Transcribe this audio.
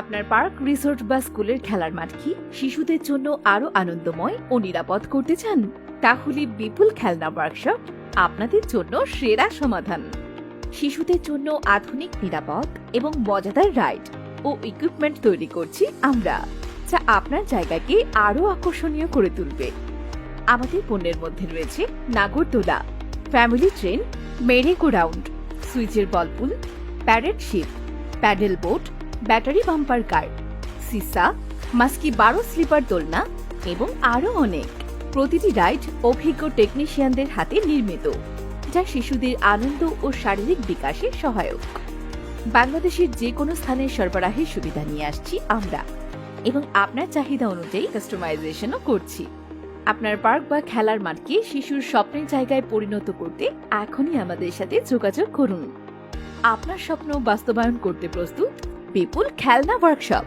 আপনার park, resort বা স্কুলের খেলার মাঠ কি শিশুদের জন্য আরো আনন্দময় ও নিরাপদ করতে চান? তাহলে বিপুল খেলনা ওয়ার্কশপ আপনাদের জন্য সেরা সমাধান। শিশুদের জন্য আধুনিক, নিরাপদ এবং মজাদার রাইড ও ইকুইপমেন্ট তৈরি করছি আমরা, যা আপনার জায়গাকে আরো আকর্ষণীয় করে তুলবে। আমাদের পণ্যের মধ্যে রয়েছে নাগরদোলা, family train, merry go round, সুইচের ball pool, parade ship, paddle boat, battery bumper car, seesaw, মাস্কি 12 স্লিপার দোলনা এবং আরো অনেক। প্রতিটি রাইড অভিজ্ঞ টেকনিশিয়ানদের হাতে নির্মিত, যা শিশুদের আনন্দ ও শারীরিক বিকাশে সহায়ক। বাংলাদেশের যে কোনো স্থানে সরবরাহের সুবিধা নিয়ে আসছি আমরা, এবং আপনার চাহিদা অনুযায়ী কাস্টমাইজেশনও করছি। আপনার পার্ক বা খেলার মাঠকে শিশুর স্বপ্নের জায়গায় পরিণত করতে এখনই আমাদের সাথে যোগাযোগ করুন। আপনার স্বপ্ন বাস্তবায়ন করতে প্রস্তুত বিপুল খেলনা ওয়ার্কশপ।